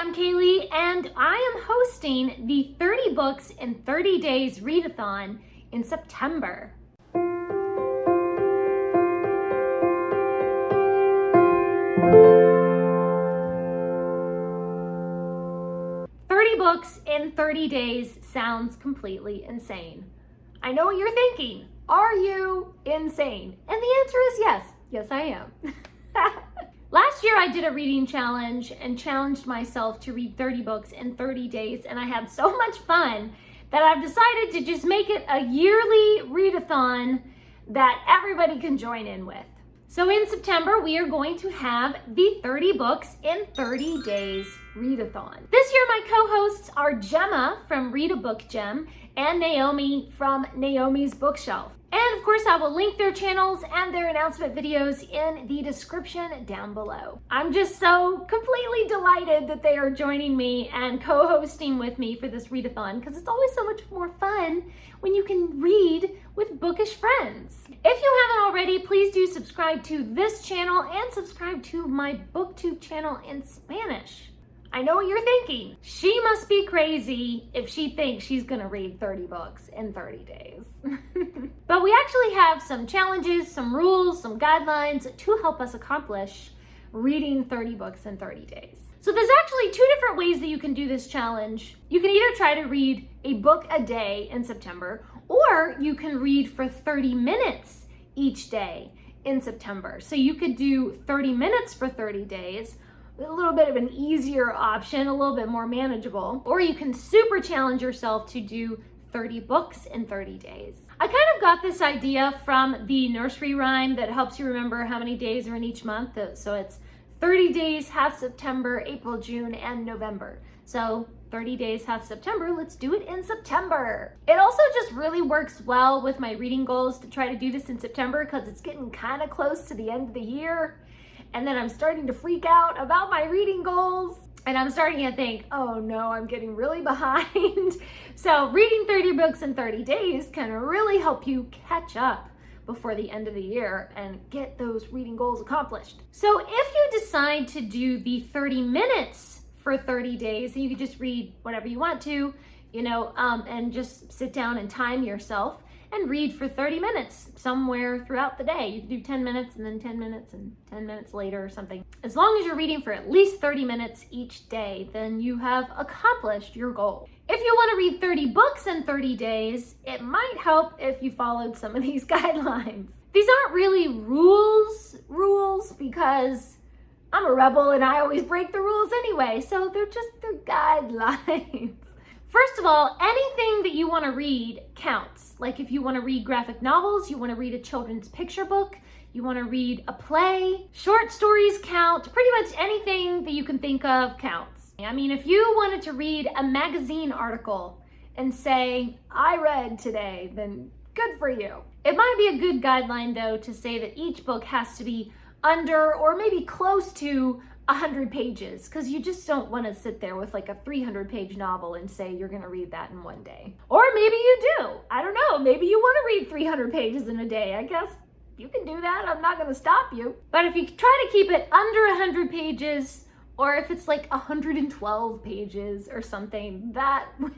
I'm Kaylee, and I am hosting the 30 Books in 30 Days Readathon in September. Books in 30 days sounds completely insane. I know what you're thinking. Are you insane? And the answer is yes. Yes, I am. Last year I did a reading challenge and challenged myself to read 30 books in 30 days, and I had so much fun that I've decided to just make it a yearly readathon that everybody can join in with. So in September, we are going to have the 30 Books in 30 Days Readathon. This year, my co-hosts are Gemma from Read a Book Gem and Naomi from Naomi's Bookshelf. And of course, I will link their channels and their announcement videos in the description down below. I'm just so completely delighted that they are joining me and co-hosting with me for this readathon, because it's always so much more fun when you can read with bookish friends. If you haven't already, please do subscribe to this channel and subscribe to my BookTube channel in Spanish. I know what you're thinking. She must be crazy if she thinks she's gonna read 30 books in 30 days. But we actually have some challenges, some rules, some guidelines to help us accomplish reading 30 books in 30 days. So there's actually two different ways that you can do this challenge. You can either try to read a book a day in September, or you can read for 30 minutes each day in September. So you could do 30 minutes for 30 days, a little bit of an easier option, a little bit more manageable. Or you can super challenge yourself to do 30 books in 30 days. I kind of got this idea from the Nursery rhyme that helps you remember how many days are in each month. So it's 30 days, half September, April, June, and November. So 30 days, half September, let's do it in September. It also just really works well with my reading goals to try to do this in September, because it's getting kind of close to the end of the year. And then I'm starting to freak out about my reading goals. And I'm starting to think, oh no, I'm getting really behind. So reading 30 books in 30 days can really help you catch up before the end of the year and get those reading goals accomplished. So if you decide to do the 30 minutes for 30 days, and you can just read whatever you want to, and just sit down and time yourself and read for 30 minutes somewhere throughout the day. You can do 10 minutes and then 10 minutes and 10 minutes later or something. As long as you're reading for at least 30 minutes each day, then you have accomplished your goal. If you want to read 30 books in 30 days, it might help if you followed some of these guidelines. These aren't really rules because I'm a rebel and I always break the rules anyway, so they're guidelines. First of all, anything that you want to read counts. Like if you want to read graphic novels, you want to read a children's picture book, you want to read a play, short stories count. Pretty much anything that you can think of counts. I mean, if you wanted to read a magazine article and say, I read today, then good for you. It might be a good guideline though to say that each book has to be under or maybe close to 100 pages, because you just don't want to sit there with like a 300-page novel and say you're going to read that in one day. Or maybe you do. I don't know. Maybe you want to read 300 pages in a day. I guess you can do that. I'm not going to stop you. But if you try to keep it under 100 pages, or if it's like 112 pages or something, that'll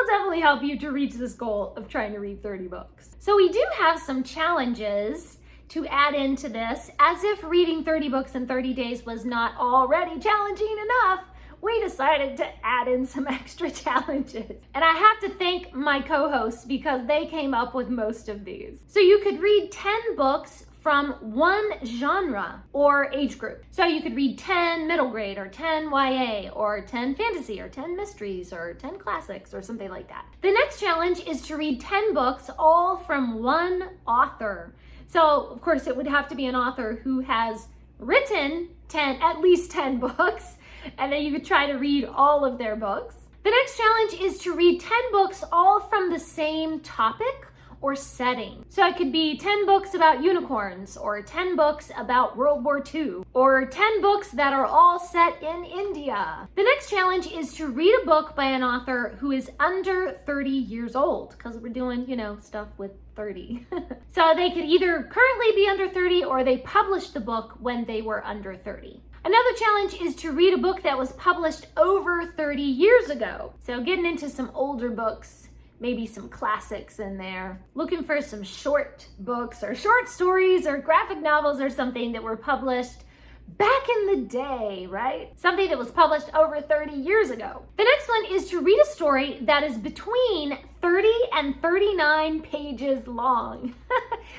definitely help you to reach this goal of trying to read 30 books. So we do have some challenges to add into this. As if reading 30 books in 30 days was not already challenging enough, we decided to add in some extra challenges. And I have to thank my co-hosts because they came up with most of these. So you could read 10 books from one genre or age group. So you could read 10 middle grade or 10 YA or 10 fantasy or 10 mysteries or 10 classics or something like that. The next challenge is to read 10 books all from one author. So, of course, it would have to be an author who has written at least 10 books, and then you could try to read all of their books. The next challenge is to read 10 books all from the same topic or setting. So it could be 10 books about unicorns, or 10 books about World War II, or 10 books that are all set in India. The next challenge is to read a book by an author who is under 30 years old, because we're doing, stuff with 30. So they could either currently be under 30 or they published the book when they were under 30. Another challenge is to read a book that was published over 30 years ago. So getting into some older books, maybe some classics in there, looking for some short books or short stories or graphic novels or something that were published back in the day, right? Something that was published over 30 years ago. The next one is to read a story that is between 30 and 39 pages long.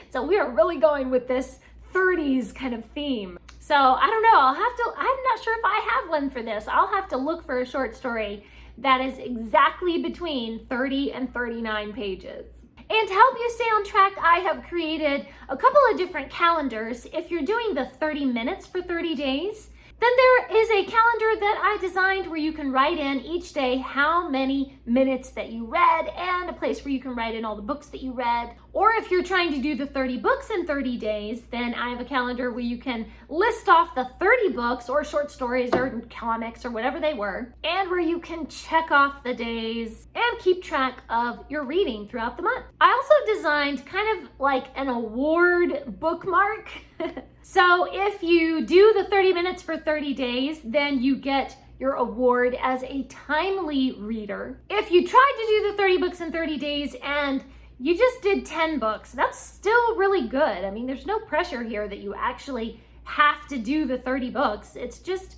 So we are really going with this 30s kind of theme. So I don't know, I'm not sure if I have one for this. I'll have to look for a short story that is exactly between 30 and 39 pages. And to help you stay on track, I have created a couple of different calendars. If you're doing the 30 minutes for 30 days, then there is a calendar that I designed where you can write in each day how many minutes that you read and a place where you can write in all the books that you read. Or if you're trying to do the 30 books in 30 days, then I have a calendar where you can list off the 30 books or short stories or comics or whatever they were, and where you can check off the days and keep track of your reading throughout the month. I also designed kind of like an award bookmark. So if you do the 30 minutes for 30 days, then you get your award as a timely reader. If you tried to do the 30 books in 30 days and you just did 10 books, that's still really good. I mean, there's no pressure here that you actually have to do the 30 books. It's just,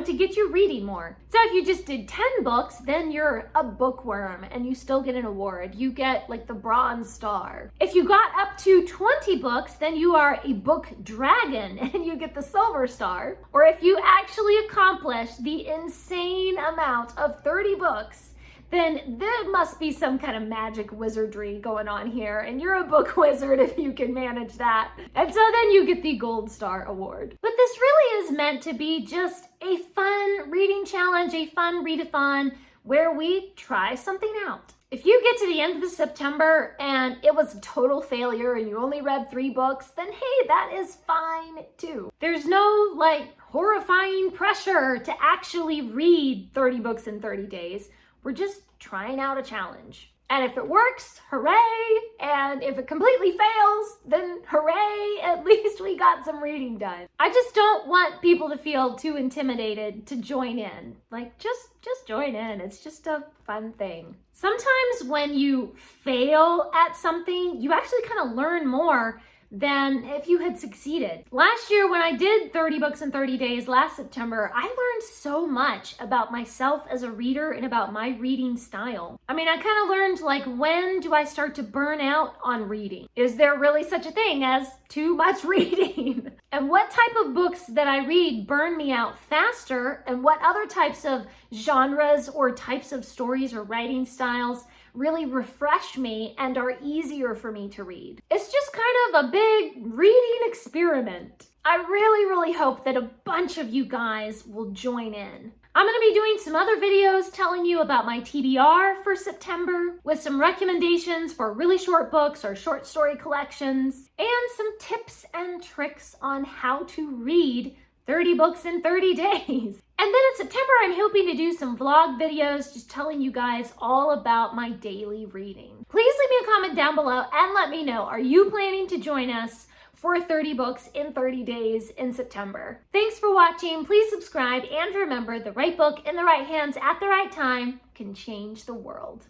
to get you reading more. So if you just did 10 books, then you're a bookworm and you still get an award. You get like the bronze star. If you got up to 20 books, then you are a book dragon and you get the silver star. Or if you actually accomplish the insane amount of 30 books, then there must be some kind of magic wizardry going on here, and you're a book wizard if you can manage that. And so then you get the Gold Star Award. But this really is meant to be just a fun reading challenge, a fun readathon where we try something out. If you get to the end of September and it was a total failure and you only read 3 books, then hey, that is fine too. There's no horrifying pressure to actually read 30 books in 30 days. We're just trying out a challenge. And if it works, hooray! And if it completely fails, then hooray, at least we got some reading done. I just don't want people to feel too intimidated to join in. Just join in. It's just a fun thing. Sometimes when you fail at something, you actually kind of learn more than if you had succeeded. Last year when I did 30 books in 30 days last September, I learned so much about myself as a reader and about my reading style. I mean, I kind of learned when do I start to burn out on reading? Is there really such a thing as too much reading? And what type of books that I read burn me out faster, and what other types of genres or types of stories or writing styles really refresh me and are easier for me to read. It's just kind of a big reading experiment. I really, really hope that a bunch of you guys will join in. I'm going to be doing some other videos telling you about my TBR for September with some recommendations for really short books or short story collections and some tips and tricks on how to read 30 books in 30 days. And then in September, I'm hoping to do some vlog videos just telling you guys all about my daily reading. Please leave me a comment down below and let me know, are you planning to join us for 30 books in 30 days in September? Thanks for watching. Please subscribe and remember, the right book in the right hands at the right time can change the world.